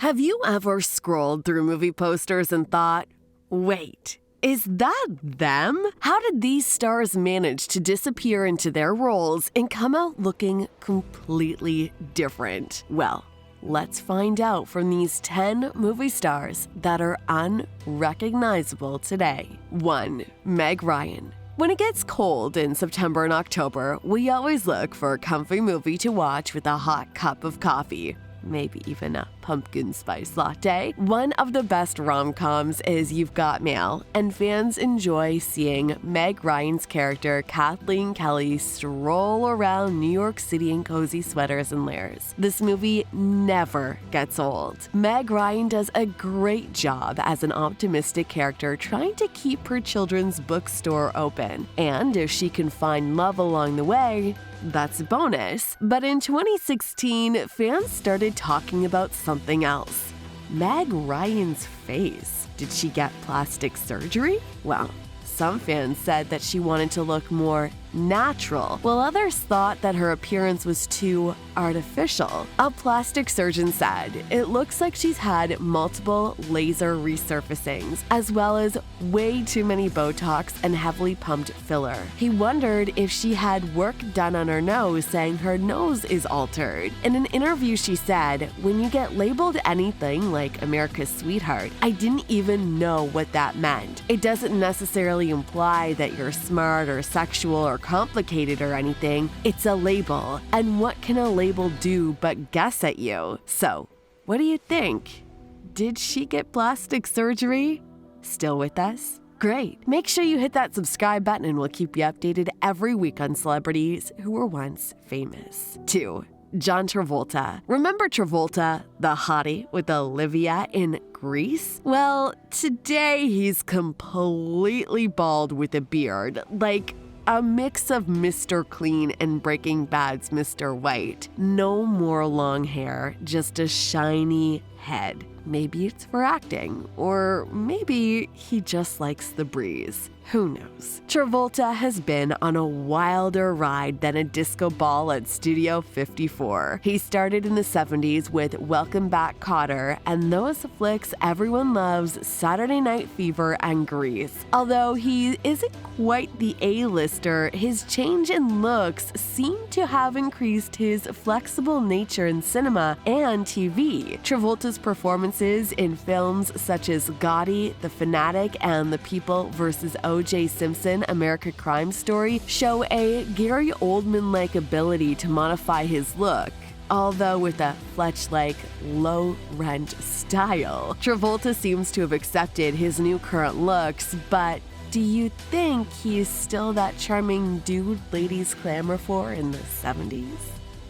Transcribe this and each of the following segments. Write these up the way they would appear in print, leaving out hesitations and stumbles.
Have you ever scrolled through movie posters and thought, wait, is that them? How did these stars manage to disappear into their roles and come out looking completely different? Well, let's find out from these 10 movie stars that are unrecognizable today. 1. Meg Ryan. When it gets cold in September and October, we always look for a comfy movie to watch with a hot cup of coffee. Maybe even a pumpkin spice latte. One of the best rom-coms is You've Got Mail, and fans enjoy seeing Meg Ryan's character Kathleen Kelly stroll around New York City in cozy sweaters and layers. This movie never gets old. Meg Ryan does a great job as an optimistic character trying to keep her children's bookstore open. And if she can find love along the way, that's a bonus. But in 2016, fans started talking about something else. Meg Ryan's face. Did she get plastic surgery? Well, some fans said that she wanted to look more natural, while others thought that her appearance was too artificial. A plastic surgeon said, "It looks like she's had multiple laser resurfacings, as well as way too many Botox and heavily pumped filler." He wondered if she had work done on her nose, saying her nose is altered. In an interview, she said, "When you get labeled anything like America's sweetheart, I didn't even know what that meant. It doesn't necessarily imply that you're smart or sexual or complicated or anything. It's a label, and what can a label do but guess at you?" So, what do you think? Did she get plastic surgery? Still with us? Great. Make sure you hit that subscribe button and we'll keep you updated every week on celebrities who were once famous. 2. John Travolta. Remember Travolta, the hottie with Olivia in Grease? Well, today he's completely bald with a beard, like a mix of Mr. Clean and Breaking Bad's Mr. White. No more long hair, just a shiny head. Maybe it's for acting, or maybe he just likes the breeze. Who knows? Travolta has been on a wilder ride than a disco ball at Studio 54. He started in the 70s with Welcome Back, Kotter, and those flicks everyone loves, Saturday Night Fever and Grease. Although he isn't quite the A-lister, his change in looks seemed to have increased his flexible nature in cinema and TV. Travolta's performances in films such as Gotti, The Fanatic, and The People vs. O.J. Simpson, American Crime Story show a Gary Oldman-like ability to modify his look, although with a Fletch-like, low-rent style. Travolta seems to have accepted his new current looks, but do you think he's still that charming dude ladies clamor for in the 70s?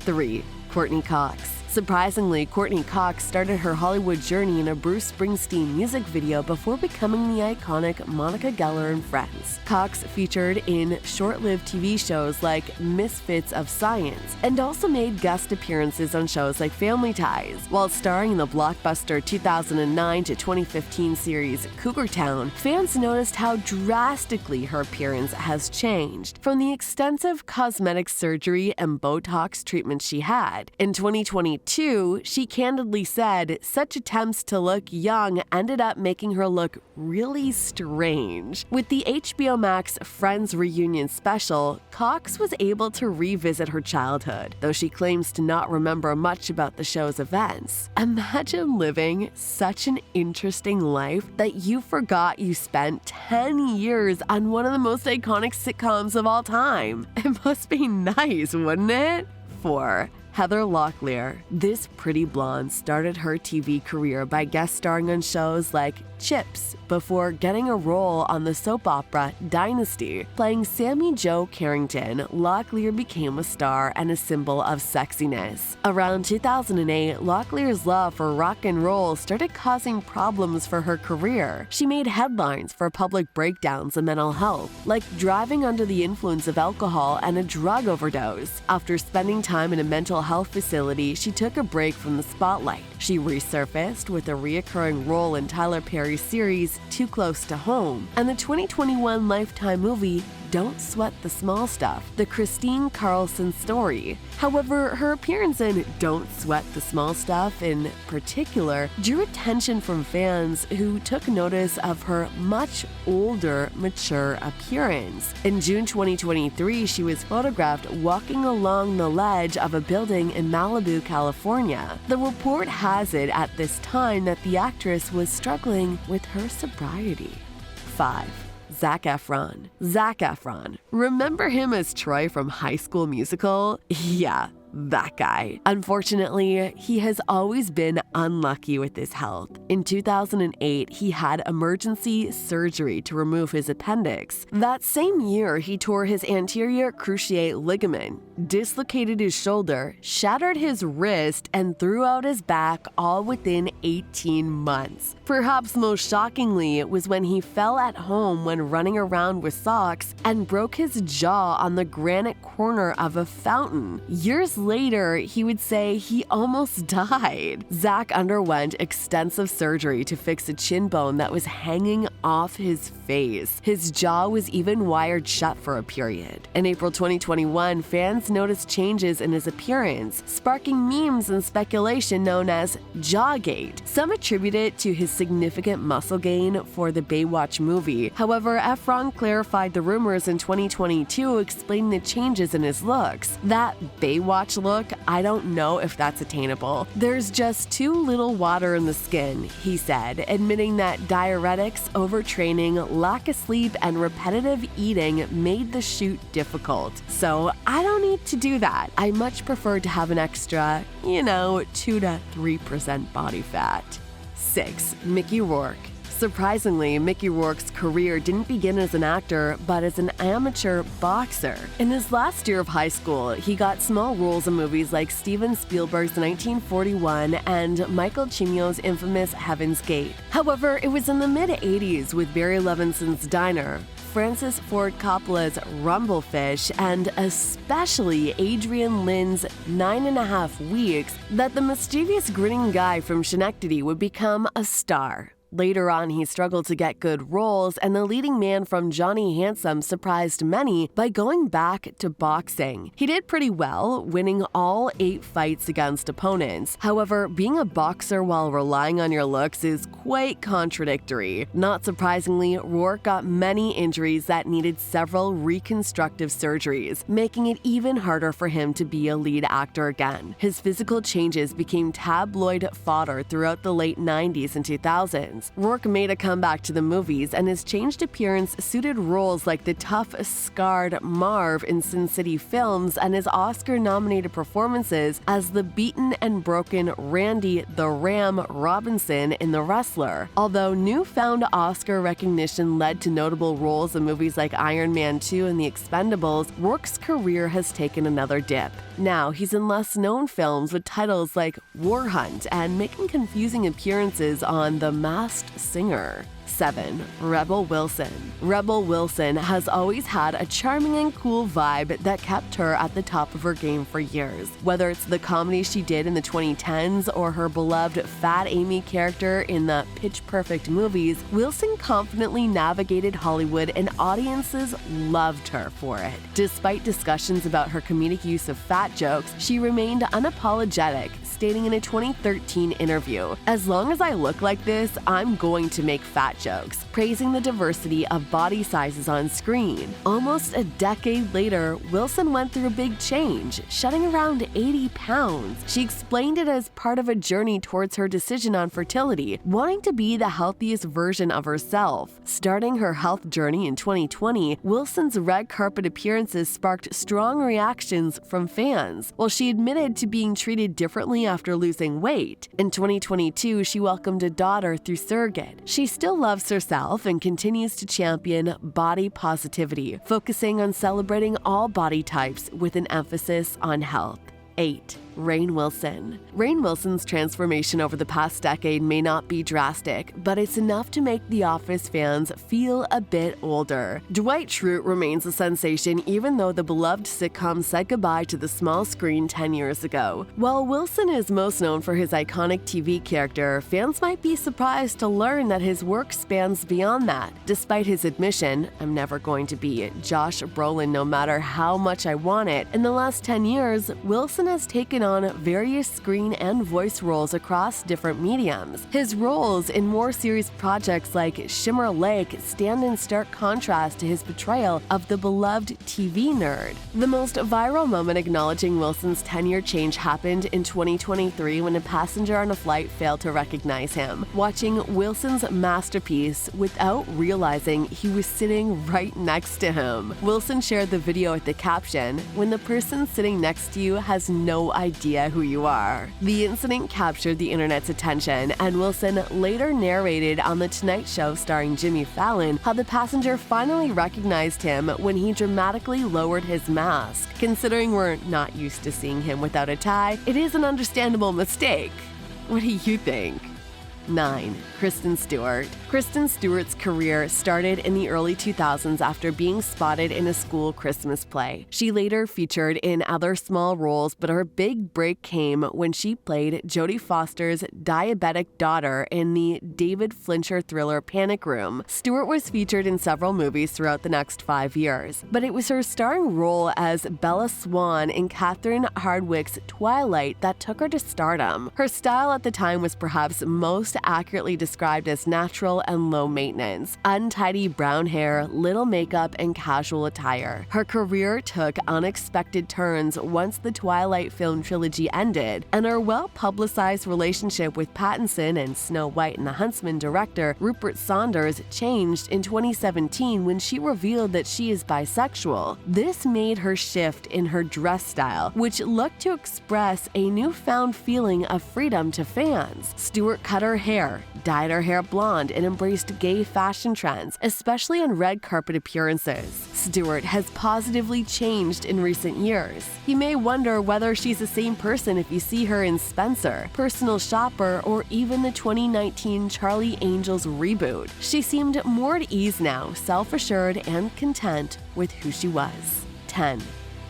3. Courtney Cox. Surprisingly, Courtney Cox started her Hollywood journey in a Bruce Springsteen music video before becoming the iconic Monica Geller and Friends. Cox featured in short-lived TV shows like Misfits of Science and also made guest appearances on shows like Family Ties. While starring in the blockbuster 2009 to 2015 series Cougar Town, fans noticed how drastically her appearance has changed from the extensive cosmetic surgery and Botox treatment she had. In 2022, she candidly said such attempts to look young ended up making her look really strange. With the HBO Max Friends reunion special, Cox was able to revisit her childhood, though she claims to not remember much about the show's events. Imagine living such an interesting life that you forgot you spent 10 years on one of the most iconic sitcoms of all time. It must be nice, wouldn't it? 4. Heather Locklear. This pretty blonde started her TV career by guest starring on shows like Chips before getting a role on the soap opera Dynasty. Playing Sammy Jo Carrington, Locklear became a star and a symbol of sexiness. Around 2008, Locklear's love for rock and roll started causing problems for her career. She made headlines for public breakdowns of mental health, like driving under the influence of alcohol and a drug overdose. After spending time in a mental health facility, she took a break from the spotlight. She resurfaced with a reoccurring role in Tyler Perry's series Too Close to Home and the 2021 Lifetime movie Don't Sweat the Small Stuff, the Christine Carlson story. However, her appearance in Don't Sweat the Small Stuff in particular drew attention from fans who took notice of her much older, mature appearance. In June 2023, she was photographed walking along the ledge of a building in Malibu, California. The report has it at this time that the actress was struggling with her sobriety. 5. Zac Efron. Zac Efron. Remember him as Troy from High School Musical? Yeah, that guy. Unfortunately, he has always been unlucky with his health. In 2008, he had emergency surgery to remove his appendix. That same year, he tore his anterior cruciate ligament, dislocated his shoulder, shattered his wrist, and threw out his back all within 18 months. Perhaps most shockingly, it was when he fell at home when running around with socks and broke his jaw on the granite corner of a fountain. Years later, he would say he almost died. Zac underwent extensive surgery to fix a chin bone that was hanging off his face. His jaw was even wired shut for a period. In April 2021, fans noticed changes in his appearance, sparking memes and speculation known as Jawgate. Some attribute it to his significant muscle gain for the Baywatch movie. However, Efron clarified the rumors in 2022, explaining the changes in his looks. That Baywatch look, I don't know if that's attainable. There's just too little water in the skin, he said, admitting that diuretics, overtraining, lack of sleep, and repetitive eating made the shoot difficult. So I don't need to do that. I much prefer to have an extra, 2 to 3% body fat. 6. Mickey Rourke. Surprisingly, Mickey Rourke's career didn't begin as an actor, but as an amateur boxer. In his last year of high school, he got small roles in movies like Steven Spielberg's 1941 and Michael Cimino's infamous Heaven's Gate. However, it was in the mid-'80s with Barry Levinson's Diner, Francis Ford Coppola's Rumblefish, and especially Adrian Lynn's 9.5 Weeks that the mischievous grinning guy from Schenectady would become a star. Later on, he struggled to get good roles, and the leading man from Johnny Handsome surprised many by going back to boxing. He did pretty well, winning all 8 fights against opponents. However, being a boxer while relying on your looks is quite contradictory. Not surprisingly, Rourke got many injuries that needed several reconstructive surgeries, making it even harder for him to be a lead actor again. His physical changes became tabloid fodder throughout the late 90s and 2000s. Rourke made a comeback to the movies, and his changed appearance suited roles like the tough, scarred Marv in Sin City films and his Oscar-nominated performances as the beaten and broken Randy the Ram Robinson in The Wrestler. Although newfound Oscar recognition led to notable roles in movies like Iron Man 2 and The Expendables, Rourke's career has taken another dip. Now, he's in less-known films with titles like War Hunt and making confusing appearances on The Masked Singer. 7. Rebel Wilson. Rebel Wilson has always had a charming and cool vibe that kept her at the top of her game for years. Whether it's the comedy she did in the 2010s or her beloved Fat Amy character in the Pitch Perfect movies, Wilson confidently navigated Hollywood and audiences loved her for it. Despite discussions about her comedic use of fat jokes, she remained unapologetic, stating in a 2013 interview, "As long as I look like this, I'm going to make fat jokes," praising the diversity of body sizes on screen. Almost a decade later, Wilson went through a big change, shedding around 80 pounds. She explained it as part of a journey towards her decision on fertility, wanting to be the healthiest version of herself. Starting her health journey in 2020, Wilson's red carpet appearances sparked strong reactions from fans, while she admitted to being treated differently after losing weight. In 2022, she welcomed a daughter through surrogate. She still loves herself and continues to champion body positivity, focusing on celebrating all body types with an emphasis on health. 8. Rainn Wilson. Rainn Wilson's transformation over the past decade may not be drastic, but it's enough to make The Office fans feel a bit older. Dwight Schrute remains a sensation even though the beloved sitcom said goodbye to the small screen 10 years ago. While Wilson is most known for his iconic TV character, fans might be surprised to learn that his work spans beyond that. Despite his admission, "I'm never going to be Josh Brolin no matter how much I want it," in the last 10 years, Wilson has taken on various screen and voice roles across different mediums. His roles in more serious projects like Shimmer Lake stand in stark contrast to his portrayal of the beloved TV nerd. The most viral moment acknowledging Wilson's 10-year change happened in 2023 when a passenger on a flight failed to recognize him, watching Wilson's masterpiece without realizing he was sitting right next to him. Wilson shared the video with the caption, "When the person sitting next to you has no idea who you are." The incident captured the internet's attention, and Wilson later narrated on The Tonight Show starring Jimmy Fallon how the passenger finally recognized him when he dramatically lowered his mask. Considering we're not used to seeing him without a tie, it is an understandable mistake. What do you think? 9. Kristen Stewart. Kristen Stewart's career started in the early 2000s after being spotted in a school Christmas play. She later featured in other small roles, but her big break came when she played Jodie Foster's diabetic daughter in the David Fincher thriller Panic Room. Stewart was featured in several movies throughout the next 5 years, but it was her starring role as Bella Swan in Catherine Hardwicke's Twilight that took her to stardom. Her style at the time was perhaps most accurately described as natural and low maintenance, untidy brown hair, little makeup, and casual attire. Her career took unexpected turns once the Twilight film trilogy ended, and her well-publicized relationship with Pattinson and Snow White and the Huntsman director Rupert Sanders changed in 2017 when she revealed that she is bisexual. This made her shift in her dress style, which looked to express a newfound feeling of freedom to fans. Stewart cut her hair, dyed her hair blonde, and embraced gay fashion trends, especially on red carpet appearances. Stewart has positively changed in recent years. You may wonder whether she's the same person if you see her in Spencer, Personal Shopper, or even the 2019 Charlie Angels reboot. She seemed more at ease now, self-assured and content with who she was. 10.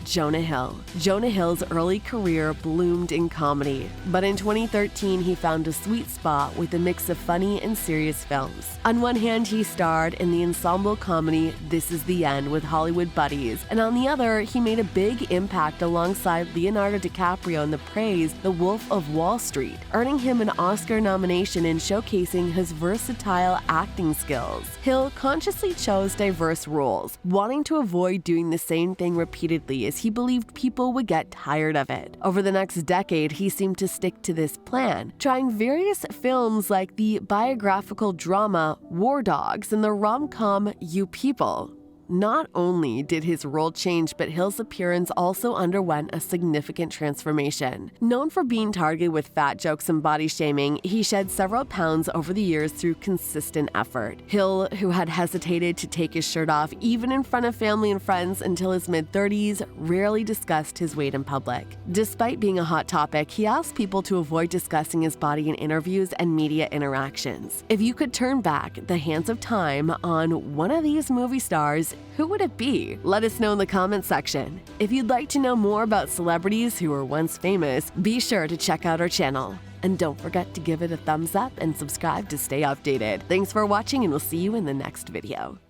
Jonah Hill. Jonah Hill's early career bloomed in comedy, but in 2013 he found a sweet spot with a mix of funny and serious films. On one hand, he starred in the ensemble comedy This Is the End with Hollywood buddies, and on the other, he made a big impact alongside Leonardo DiCaprio in the praised The Wolf of Wall Street, earning him an Oscar nomination and showcasing his versatile acting skills. Hill consciously chose diverse roles, wanting to avoid doing the same thing repeatedly as he believed people would get tired of it. Over the next decade, he seemed to stick to this plan, trying various films like the biographical drama War Dogs and the rom-com You People. Not only did his role change, but Hill's appearance also underwent a significant transformation. Known for being targeted with fat jokes and body shaming, he shed several pounds over the years through consistent effort. Hill, who had hesitated to take his shirt off even in front of family and friends until his mid-30s, rarely discussed his weight in public. Despite being a hot topic, he asked people to avoid discussing his body in interviews and media interactions. If you could turn back the hands of time on one of these movie stars, who would it be? Let us know in the comments section. If you'd like to know more about celebrities who were once famous, be sure to check out our channel. And don't forget to give it a thumbs up and subscribe to stay updated. Thanks for watching, and we'll see you in the next video.